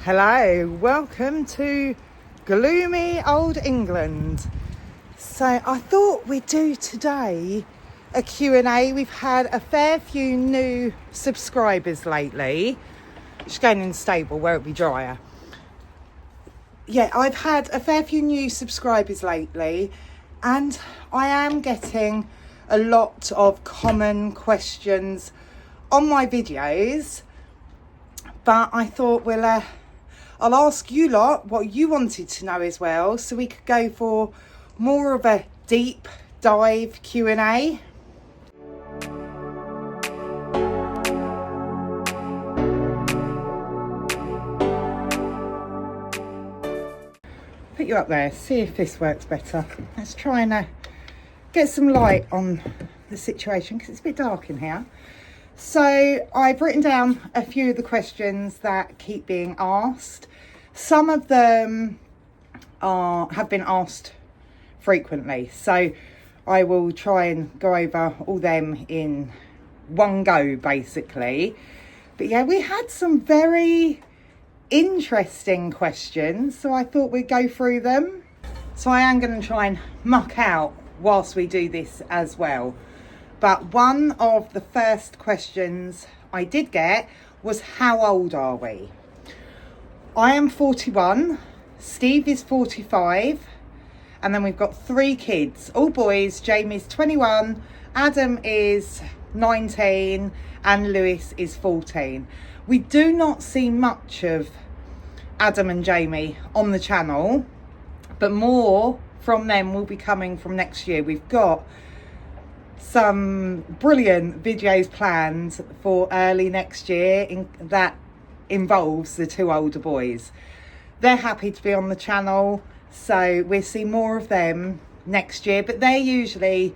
Hello, welcome to gloomy old England. So I thought we'd do today a Q&A. We've had a fair few new subscribers lately. Just going in the stable where it'll be drier. Yeah, I've had a fair few new subscribers lately and I am getting a lot of common questions on my videos, but I thought I'll ask you lot what you wanted to know as well, so we could go for more of a deep dive Q&A. Put you up there, see if this works better. Let's try and get some light on the situation because it's a bit dark in here. So I've written down a few of the questions that keep being asked. Some of them have been asked frequently, so I will try and go over all them in one go basically. But yeah, we had some very interesting questions, so I thought we'd go through them. So I am going to try and muck out whilst we do this as well. But one of the first questions I did get was, how old are we? I am 41, Steve is 45, and then we've got 3 kids, all boys. Jamie's 21, Adam is 19, and Lewis is 14. We do not see much of Adam and Jamie on the channel, but more from them will be coming from next year. We've got some brilliant videos planned for early next year that involves the 2 older boys. They're happy to be on the channel, so we'll see more of them next year, but they're usually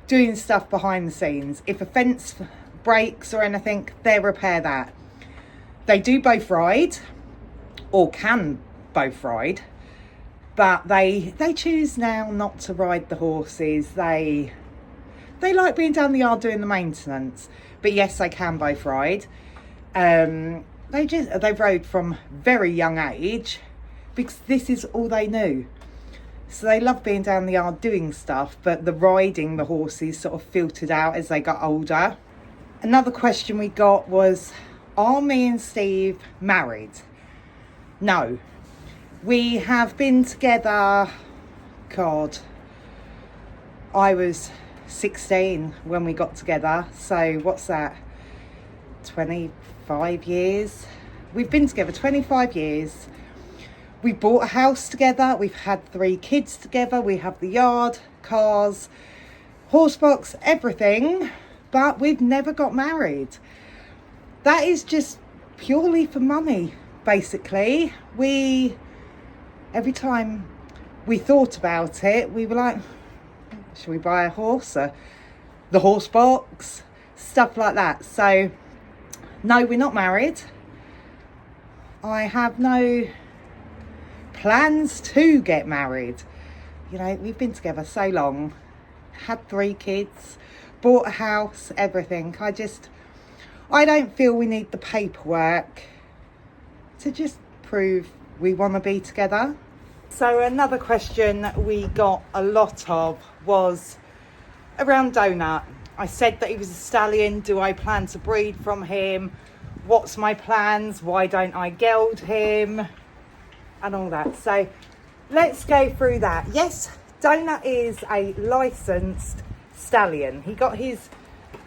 doing stuff behind the scenes. If a fence breaks or anything, they repair that. They do both ride, or can both ride, but they choose now not to ride the horses. They like being down the yard doing the maintenance, but yes, they can both ride. They rode from very young age because this is all they knew. So they love being down the yard doing stuff, but the riding the horses sort of filtered out as they got older. Another question we got was, are me and Steve married? No. We have been together, God, I was 16 when we got together, so what's that, 25 years? We've been together 25 years. We bought a house together, we've had 3 kids together, we have the yard, cars, horse box, everything, but we've never got married. That is just purely for money, basically. Every time we thought about it, we were like, should we buy a horse, the horse box, stuff like that. So no, we're not married. I have no plans to get married. You know, we've been together so long, had 3 kids, bought a house, everything. I don't feel we need the paperwork to just prove we want to be together. So another question we got a lot of was around Donut. I said that he was a stallion. Do I plan to breed from him? What's my plans? Why don't I geld him? And all that. So let's go through that. Yes, Donut is a licensed stallion. He got his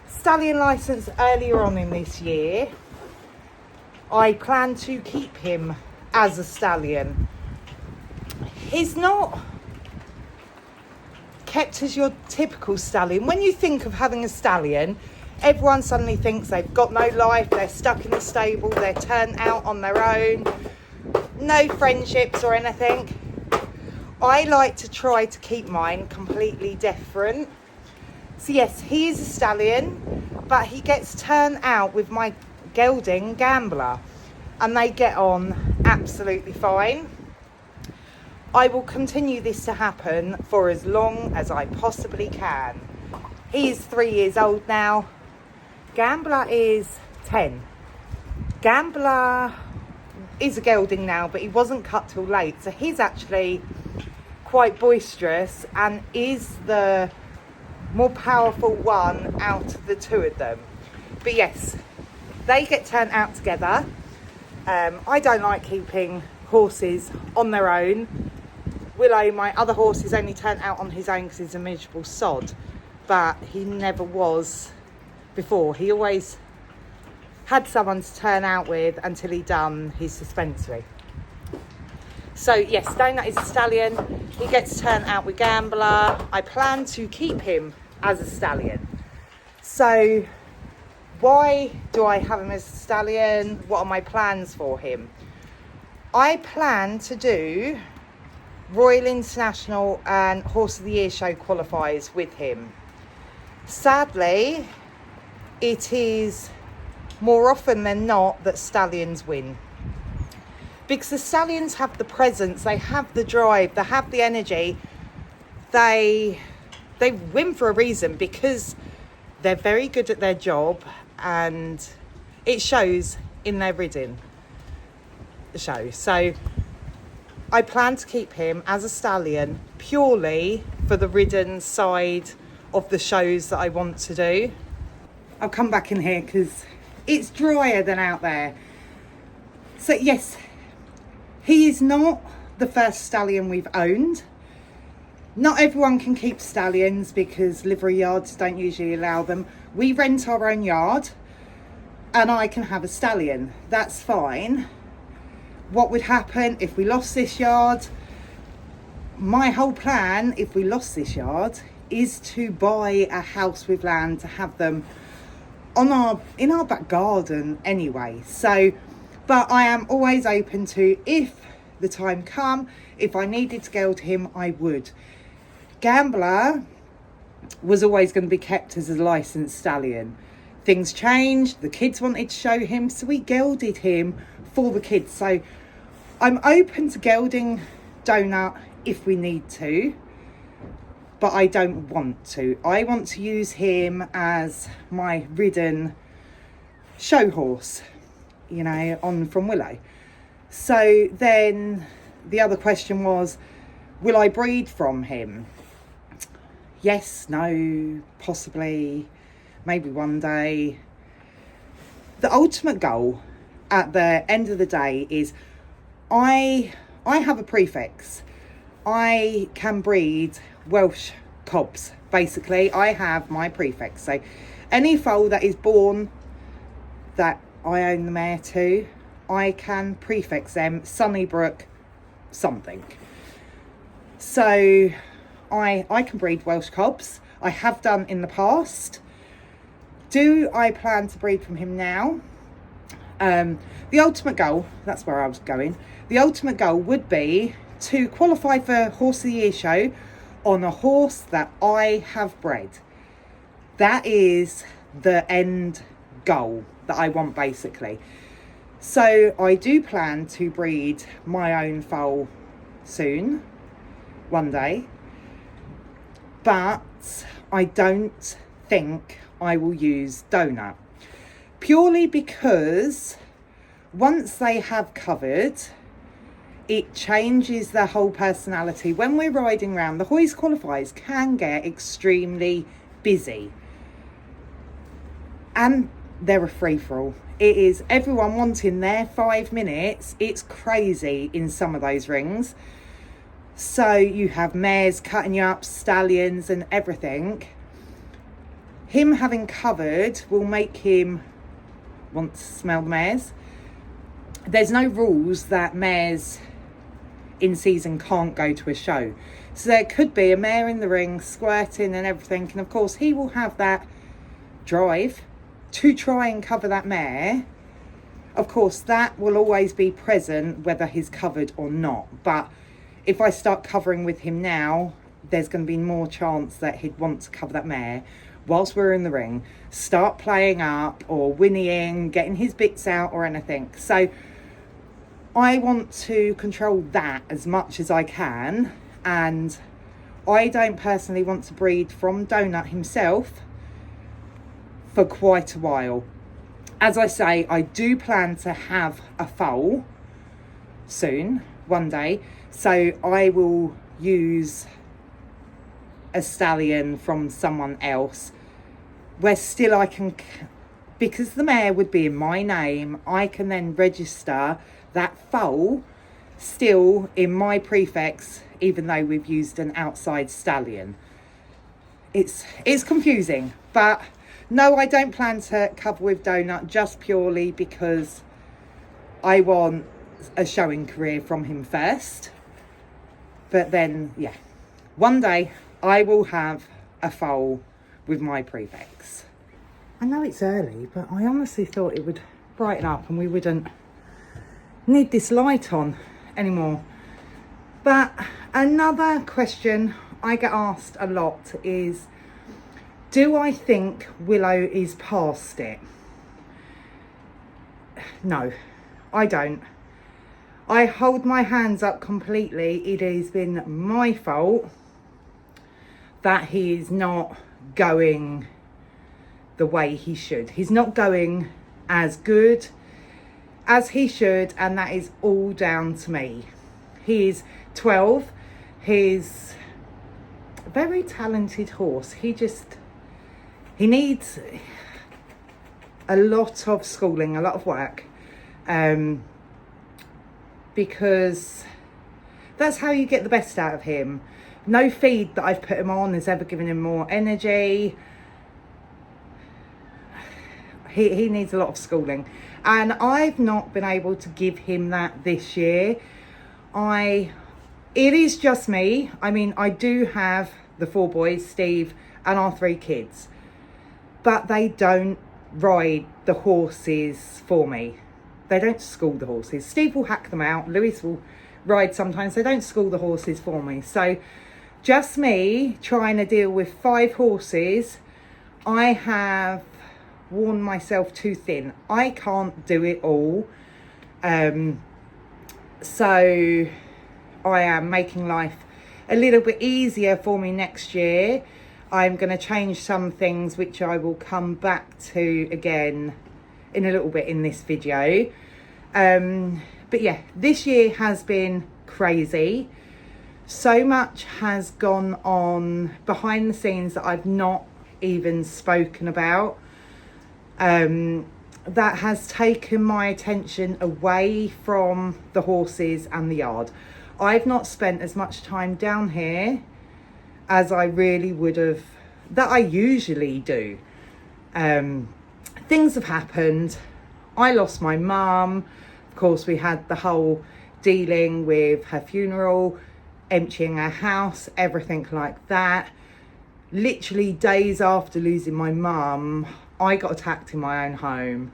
stallion license earlier on in this year. I plan to keep him as a stallion. He's not kept as your typical stallion. When you think of having a stallion, everyone suddenly thinks they've got no life, they're stuck in the stable, they're turned out on their own, no friendships or anything. I like to try to keep mine completely different. So yes, he is a stallion, but he gets turned out with my gelding Gambler, and they get on absolutely fine. I will continue this to happen for as long as I possibly can. He is 3 years old now. Gambler is 10. Gambler is a gelding now, but he wasn't cut till late, so he's actually quite boisterous and is the more powerful one out of the two of them. But yes, they get turned out together. I don't like keeping horses on their own. Willow, my other horse, is only turned out on his own because he's a miserable sod, but he never was before. He always had someone to turn out with until he done his suspensory. So yes, Donut is a stallion. He gets turned out with Gambler. I plan to keep him as a stallion. So why do I have him as a stallion? What are my plans for him? I plan to do Royal International and Horse of the Year show qualifiers with him. Sadly, it is more often than not that stallions win, because the stallions have the presence, they have the drive, they have the energy. They win for a reason, because they're very good at their job, and it shows in their ridding show. So I plan to keep him as a stallion purely for the ridden side of the shows that I want to do. I'll come back in here because it's drier than out there. So yes, he is not the first stallion we've owned. Not everyone can keep stallions because livery yards don't usually allow them. We rent our own yard and I can have a stallion. That's fine. What would happen if we lost this yard? My whole plan, if we lost this yard, is to buy a house with land to have them on in our back garden anyway. So, but I am always open to, if the time come, if I needed to geld him, I would. Gambler was always going to be kept as a licensed stallion. Things changed, the kids wanted to show him, so we gelded him for the kids. So I'm open to gelding Donut if we need to, but I don't want to. I want to use him as my ridden show horse, you know, on from Willow. So then the other question was, will I breed from him? Yes, no, possibly, maybe one day. The ultimate goal at the end of the day is I have a prefix. I can breed Welsh cobs. Basically, I have my prefix. So any foal that is born that I own the mare to, I can prefix them Sunnybrook something. So I can breed Welsh cobs. I have done in the past. Do I plan to breed from him now? The ultimate goal, that's where I was going. The ultimate goal would be to qualify for Horse of the Year show on a horse that I have bred. That is the end goal that I want, basically. So I do plan to breed my own foal soon, one day, but I don't think I will use Donut, purely because once they have covered, it changes their whole personality. When we're riding around, the hoist qualifiers can get extremely busy, and they're a free-for-all. It is everyone wanting their 5 minutes. It's crazy in some of those rings. So you have mares cutting you up, stallions and everything. Him having covered will make him want to smell the mares. There's no rules that mares in season can't go to a show. So there could be a mare in the ring squirting and everything, and of course he will have that drive to try and cover that mare. Of course that will always be present whether he's covered or not, but if I start covering with him now, there's going to be more chance that he'd want to cover that mare whilst we're in the ring, start playing up or whinnying, getting his bits out or anything. So I want to control that as much as I can, and I don't personally want to breed from Donut himself for quite a while. As I say, I do plan to have a foal soon, one day. So I will use a stallion from someone else, where still I can, because the mare would be in my name, I can then register that foal still in my prefix, even though we've used an outside stallion. It's confusing, but no, I don't plan to cover with Donut, just purely because I want a showing career from him first. But then, yeah, one day I will have a foal with my prefix. I know it's early, but I honestly thought it would brighten up and we wouldn't need this light on anymore. But another question I get asked a lot is, do I think Willow is past it? No, I don't. I hold my hands up completely. It has been my fault that he is not going the way he should. He's not going as good as he should, and that is all down to me. He is 12. He's a very talented horse. He needs a lot of schooling, a lot of work, because that's how you get the best out of him. No feed that I've put him on has ever given him more energy. He needs a lot of schooling, and I've not been able to give him that this year. It is just me. I mean, I do have the 4 boys, Steve, and our 3 kids, but they don't ride the horses for me. They don't school the horses. Steve will hack them out. Lewis will ride sometimes. They don't school the horses for me. So just me trying to deal with 5 horses, I have worn myself too thin. I can't do it all. So I am making life a little bit easier for me next year. I'm going to change some things, which I will come back to again in a little bit in this video. But yeah, this year has been crazy. So much has gone on behind the scenes that I've not even spoken about. That has taken my attention away from the horses and the yard. I've not spent as much time down here as I really would have, that I usually do. Things have happened. I lost my mum. Of course, we had the whole dealing with her funeral, emptying her house, everything like that. Literally days after losing my mum, I got attacked in my own home.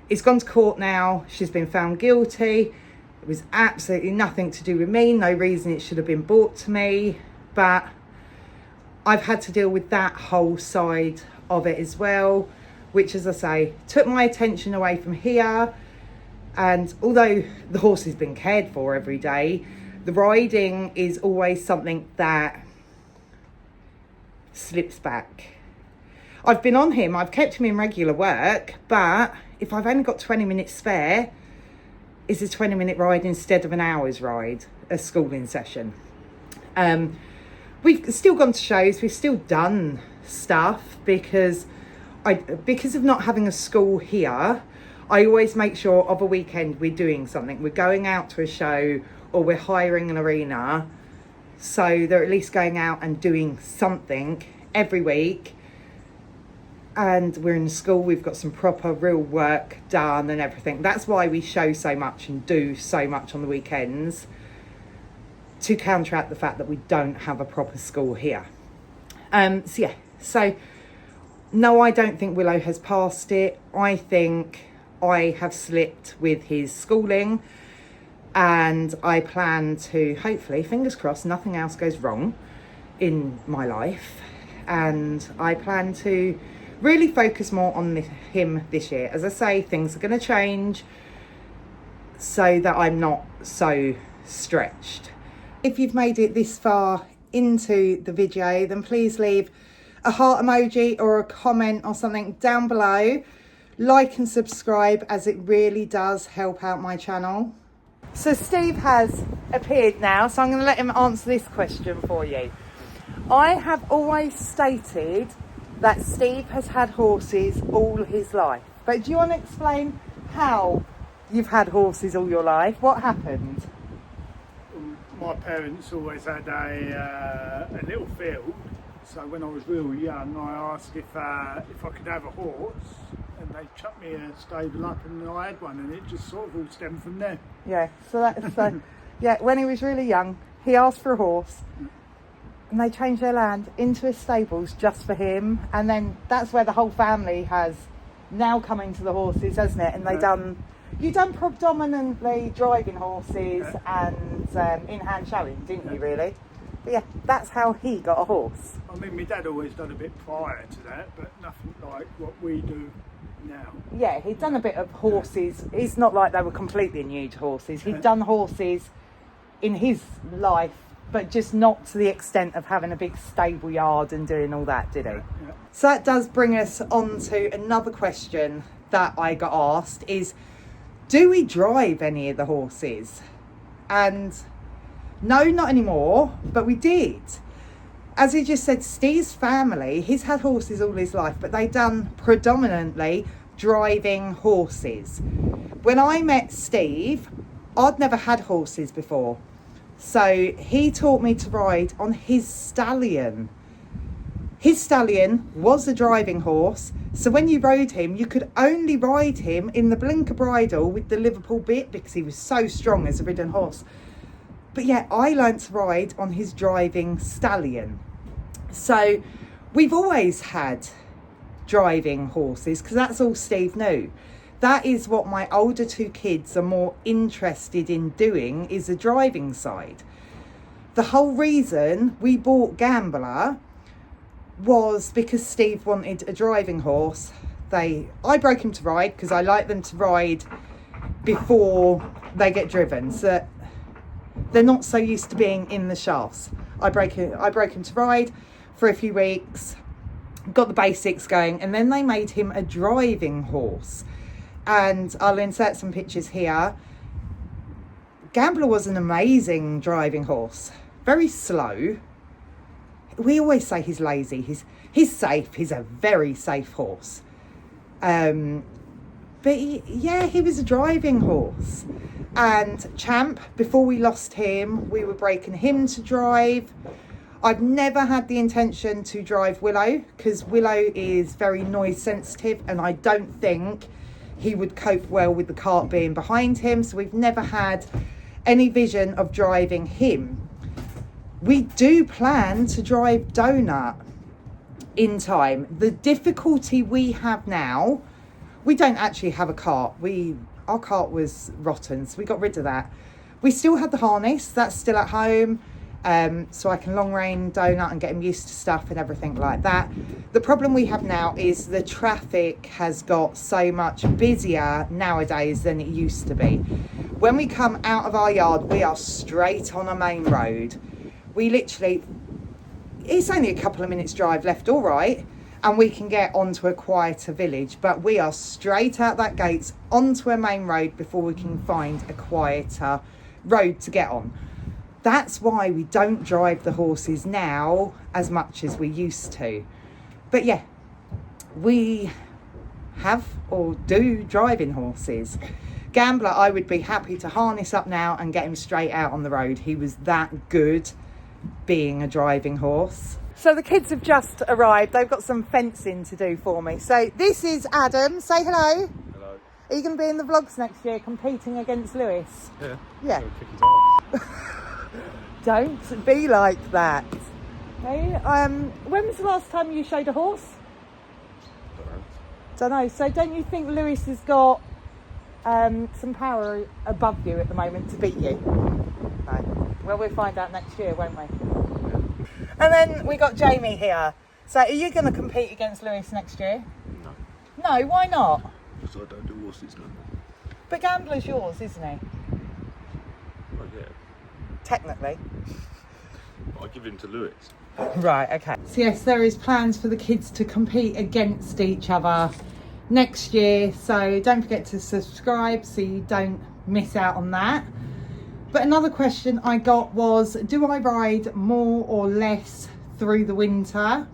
It's gone to court now. She's been found guilty. It was absolutely nothing to do with me. No reason it should have been brought to me. But I've had to deal with that whole side of it as well, which, as I say, took my attention away from here. And although the horse has been cared for every day, the riding is always something that slips back. I've been on him, I've kept him in regular work, but if I've only got 20 minutes spare, it's a 20-minute ride instead of an hour's ride, a schooling session. We've still gone to shows, we've still done stuff because of not having a school here. I always make sure of a weekend we're doing something. We're going out to a show or we're hiring an arena. So they're at least going out and doing something every week. And we're in school, we've got some proper real work done and everything. That's why we show so much and do so much on the weekends, to counteract the fact that we don't have a proper school here. So no, I don't think Willow has passed it. I think I have slipped with his schooling, and I plan to, hopefully, fingers crossed, nothing else goes wrong in my life, and I plan to really focus more on him this year. As I say, things are going to change so that I'm not so stretched. If you've made it this far into the video, then please leave a heart emoji or a comment or something down below. Like and subscribe, as it really does help out my channel. So Steve has appeared now, so I'm going to let him answer this question for you. I have always stated that Steve has had horses all his life. But do you want to explain how you've had horses all your life? What happened? My parents always had a little field, so when I was real young I asked if I could have a horse, and they chucked me a stable up and I had one, and it just sort of all stemmed from there. Yeah, so that's yeah, when he was really young he asked for a horse and they changed their land into a stables just for him, and then that's where the whole family has now come into the horses, hasn't it? And you done predominantly driving horses and in-hand showing, didn't you, really? But yeah, that's how he got a horse. I mean, my dad always done a bit prior to that, but nothing like what we do now. Yeah, he'd done a bit of horses. It's not like they were completely new to horses. He'd done horses in his life, but just not to the extent of having a big stable yard and doing all that, did he? Yeah. So that does bring us on to another question that I got asked is, do we drive any of the horses? And no, not anymore, but we did. As he just said, Steve's family, he's had horses all his life, but they done predominantly driving horses. When I met Steve, I'd never had horses before. So he taught me to ride on his stallion. His stallion was a driving horse, so when you rode him, you could only ride him in the blinker bridle with the Liverpool bit because he was so strong as a ridden horse. But yeah, I learnt to ride on his driving stallion. So we've always had driving horses because that's all Steve knew. That is what my older two kids are more interested in doing, is the driving side. The whole reason we bought Gambler was because Steve wanted a driving horse. I broke him to ride because I like them to ride before they get driven, so they're not so used to being in the shafts. I broke him to ride for a few weeks, got the basics going, and then they made him a driving horse. And I'll insert some pictures here. Gambler was an amazing driving horse, very slow. We always say he's lazy. He's safe. He's a very safe horse. But he was a driving horse. And Champ, before we lost him, we were breaking him to drive. I've never had the intention to drive Willow because Willow is very noise sensitive, and I don't think he would cope well with the cart being behind him. So we've never had any vision of driving him. We do plan to drive Donut in time. The difficulty we have now, we don't actually have a cart. Our cart was rotten, so we got rid of that. We still had the harness, that's still at home, so I can long rein Donut and get him used to stuff and everything like that. The problem we have now is the traffic has got so much busier nowadays than it used to be. When we come out of our yard, we are straight on a main road. It's only a couple of minutes drive left, all right, and we can get onto a quieter village, but we are straight out that gates onto a main road before we can find a quieter road to get on. That's why we don't drive the horses now as much as we used to. But yeah, we have or do driving horses. Gambler, I would be happy to harness up now and get him straight out on the road. He was that good being a driving horse. So the kids have just arrived. They've got some fencing to do for me. So this is Adam. Say hello. Hello. Are you going to be in the vlogs next year competing against Lewis? Yeah. Yeah. Go kick his ass. Don't be like that. Hey, when was the last time you showed a horse? Don't know. So don't you think Lewis has got some power above you at the moment to beat you? No. Well, we'll find out next year, won't we? And then we got Jamie here. So are you going to compete against Lewis next year? No. No, why not? Because I don't do horses no more. But Gambler's yours, isn't he? Well, yeah. Technically. But I give him to Lewis. Right, okay. So yes, there is plans for the kids to compete against each other next year. So don't forget to subscribe so you don't miss out on that. But another question I got was, do I ride more or less through the winter?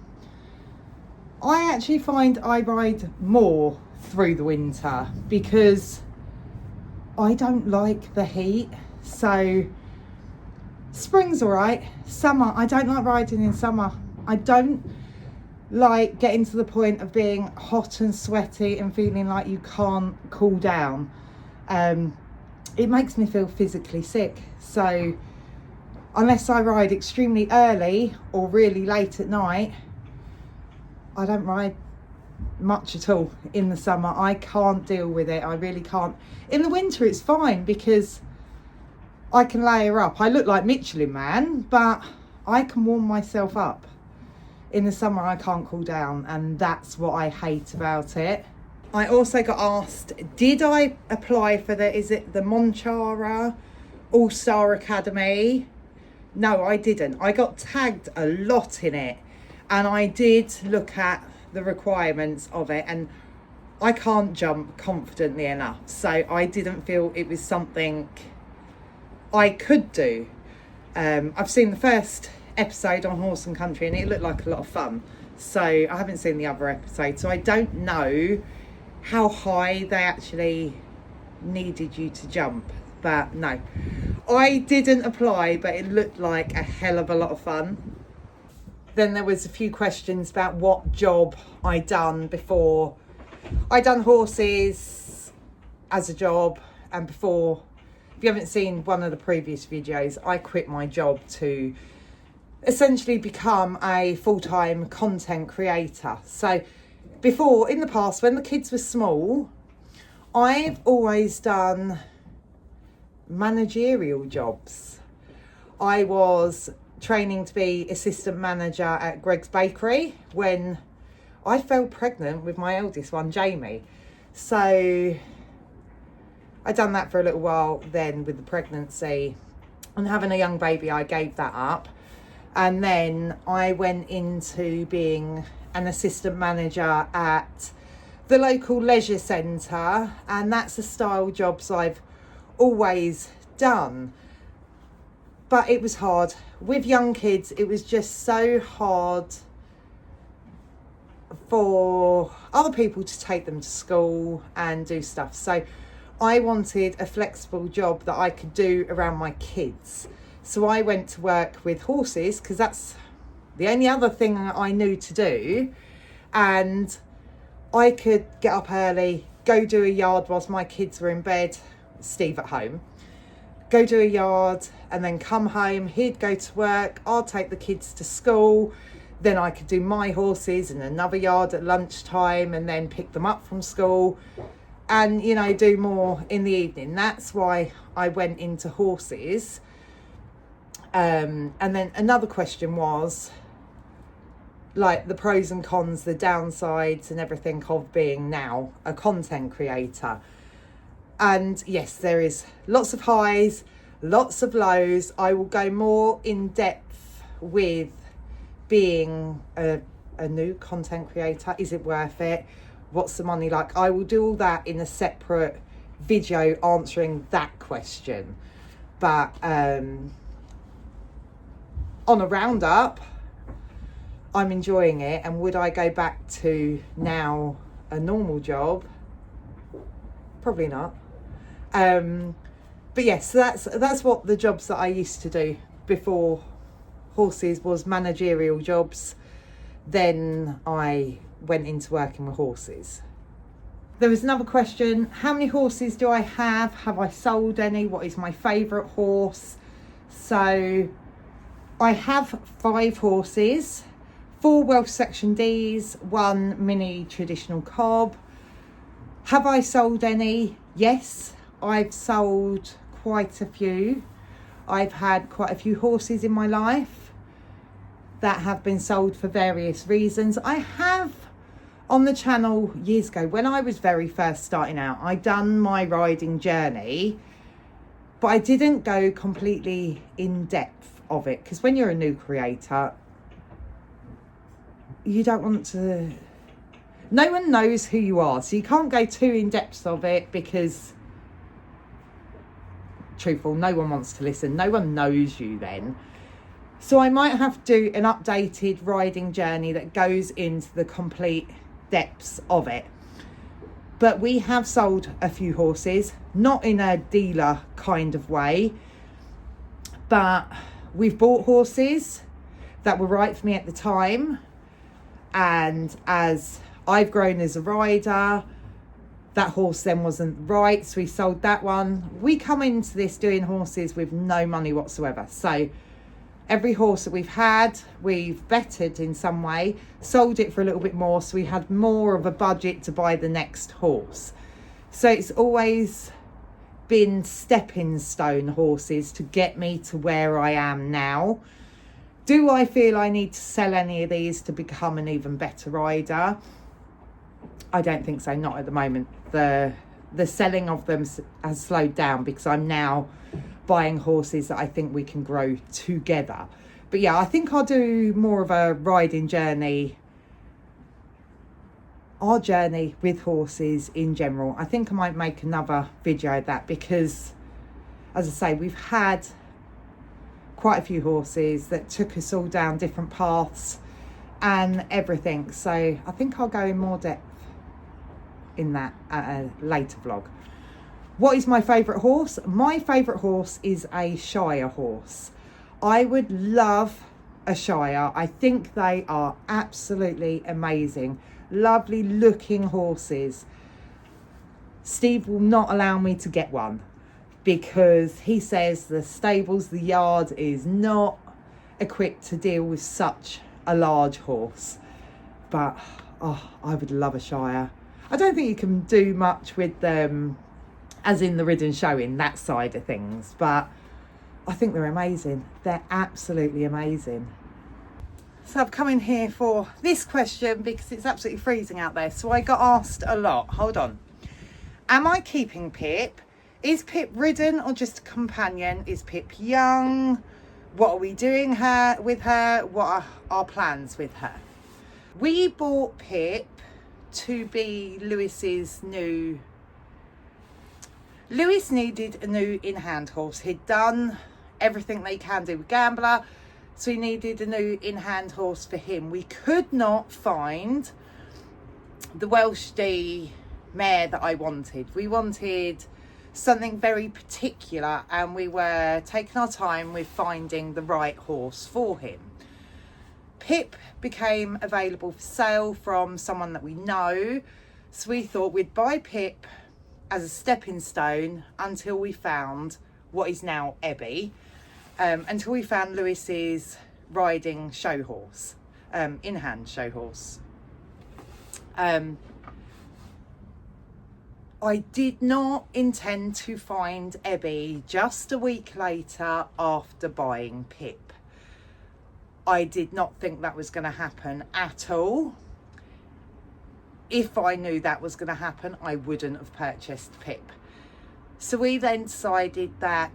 I actually find I ride more through the winter because I don't like the heat. So spring's all right. Summer, I don't like riding in summer. I don't like getting to the point of being hot and sweaty and feeling like you can't cool down. It makes me feel physically sick. So unless I ride extremely early or really late at night, I don't ride much at all in the summer. I can't deal with it. I really can't. In the winter it's fine because I can layer up. I look like Michelin Man, but I can warm myself up. In the summer I can't cool down, and that's what I hate about it. I also got asked, did I apply for the Monchara All-Star Academy? No, I didn't. I got tagged a lot in it, and I did look at the requirements of it, and I can't jump confidently enough. So I didn't feel it was something I could do. I've seen the first episode on Horse and Country and it looked like a lot of fun. So I haven't seen the other episode, so I don't know how high they actually needed you to jump. But no, I didn't apply, but it looked like a hell of a lot of fun. Then there was a few questions about what job I done before. I done horses as a job, and before, if you haven't seen one of the previous videos, I quit my job to essentially become a full-time content creator. So before, in the past, when the kids were small, I've always done managerial jobs. I was training to be assistant manager at Greg's Bakery when I fell pregnant with my eldest one, Jamie. So I'd done that for a little while. Then with the pregnancy and having a young baby, I gave that up. And then I went into being an assistant manager at the local leisure centre, and that's the style jobs I've always done. But it was hard. With young kids, it was just so hard for other people to take them to school and do stuff. So I wanted a flexible job that I could do around my kids. So I went to work with horses because that's the only other thing I knew to do. And I could get up early, go do a yard whilst my kids were in bed, Steve at home, go do a yard and then come home. He'd go to work, I'll take the kids to school. Then I could do my horses in another yard at lunchtime and then pick them up from school and, you know, do more in the evening. That's why I went into horses. And then another question was like the pros and cons, the downsides and everything of being now a content creator. And yes, there is lots of highs, lots of lows. I will go more in depth with being a new content creator. Is it worth it? What's the money like? I will do all that in a separate video answering that question. But on a roundup, I'm enjoying it. And would I go back to now a normal job? Probably not. But yes, that's what the jobs that I used to do before horses was managerial jobs. Then I went into working with horses. There was another question, how many horses do I have? Have I sold any? What is my favourite horse? So I have 5 horses, 4 Welsh Section Ds, 1 mini traditional cob. Have I sold any? Yes, I've sold quite a few. I've had quite a few horses in my life that have been sold for various reasons. I have on the channel years ago, when I was very first starting out, I done my riding journey, but I didn't go completely in depth of it, because when you're a new creator, you don't want to, no one knows who you are, so you can't go too in depth of it because truthful. No one wants to listen. No one knows you then. So I might have to do an updated riding journey that goes into the complete depths of it. But we have sold a few horses, not in a dealer kind of way, but we've bought horses that were right for me at the time. And as I've grown as a rider, that horse then wasn't right, so we sold that one. We come into this doing horses with no money whatsoever. So every horse that we've had, we've bettered in some way, sold it for a little bit more, so we had more of a budget to buy the next horse. So it's always been stepping stone horses to get me to where I am now. Do I feel I need to sell any of these to become an even better rider? I don't think so, not at the moment. The selling of them has slowed down because I'm now buying horses that I think we can grow together. But yeah, I think I'll do more of a riding journey, our journey with horses in general. I think I might make another video of that because, as I say, we've had quite a few horses that took us all down different paths and everything. So I think I'll go in more depth in that at a later vlog. What is my favourite horse? My favourite horse is a Shire horse. I would love a Shire. I think they are absolutely amazing. Lovely looking horses. Steve will not allow me to get one because he says the stables, the yard is not equipped to deal with such a large horse. But oh, I would love a Shire. I don't think you can do much with them as in the ridden showing, that side of things, but I think they're amazing. They're absolutely amazing. So I've come in here for this question because it's absolutely freezing out there. So I got asked a lot. Hold on. Am I keeping Pip? Is Pip ridden or just a companion? Is Pip young? What are we doing with her? What are our plans with her? We bought Pip to be Lewis's new... Lewis needed a new in-hand horse. He'd done everything they can do with Gambler, so he needed a new in-hand horse for him. We could not find the Welsh D mare that I wanted. We wanted something very particular, and we were taking our time with finding the right horse for him. Pip became available for sale from someone that we know, so we thought we'd buy Pip as a stepping stone until we found what is now Ebby, until we found Lewis's riding show horse, in-hand show horse. I did not intend to find Ebby just a week later after buying Pip. I did not think that was going to happen at all. If I knew that was going to happen, I wouldn't have purchased Pip. So we then decided that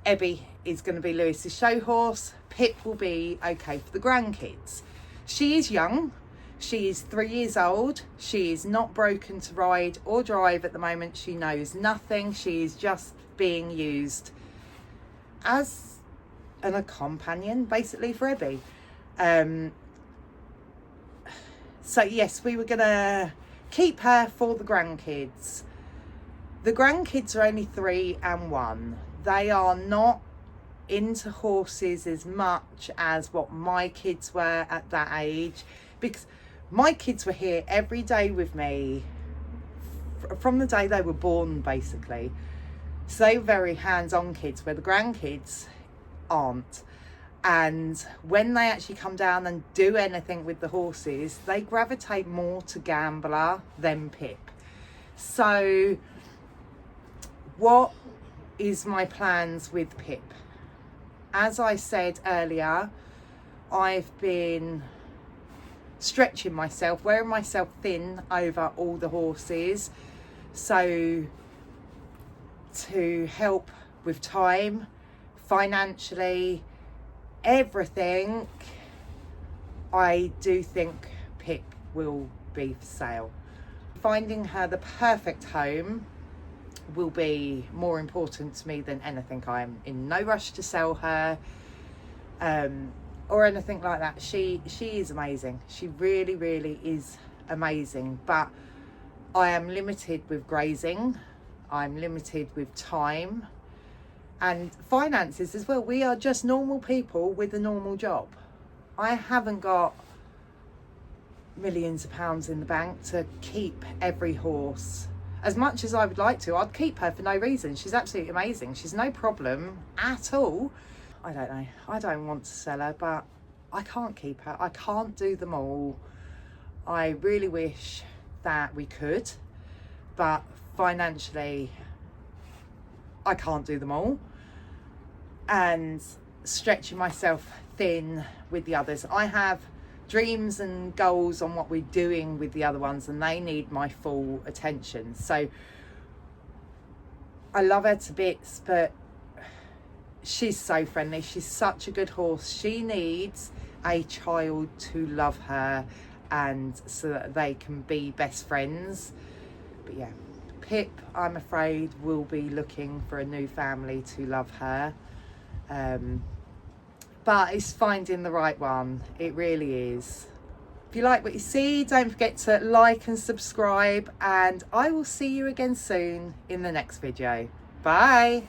Ebby is going to be Lewis's show horse. Pip will be okay for the grandkids. She is young. She is 3 years old. She is not broken to ride or drive at the moment. She knows nothing. She is just being used as a companion, basically, for Ebby. So yes, we were going to keep her for the grandkids. The grandkids are only 3 and 1. They are not into horses as much as what my kids were at that age, because my kids were here every day with me from the day they were born, basically. So they were very hands-on kids, where the grandkids aren't. And when they actually come down and do anything with the horses, they gravitate more to Gambler than Pip. So what is my plans with Pip? As I said earlier, I've been stretching myself, wearing myself thin over all the horses. So to help with time, financially, everything, I do think Pip will be for sale. Finding her the perfect home will be more important to me than anything. I'm in no rush to sell her or anything like that. She is amazing. She really, really is amazing, but I am limited with grazing. I'm limited with time and finances as well. We are just normal people with a normal job. I haven't got millions of pounds in the bank to keep every horse. As much as I would like to, I'd keep her for no reason. She's absolutely amazing. She's no problem at all. I don't know. I don't want to sell her, but I can't keep her. I can't do them all. I really wish that we could, but financially, I can't do them all. And stretching myself thin with the others. I have dreams and goals on what we're doing with the other ones, and they need my full attention. So I love her to bits, but she's so friendly. She's such a good horse. She needs a child to love her, and so that they can be best friends. But yeah, Pip, I'm afraid, will be looking for a new family to love her. But it's finding the right one. It really is. If you like what you see, don't forget to like and subscribe, and I will see you again soon in the next video. Bye.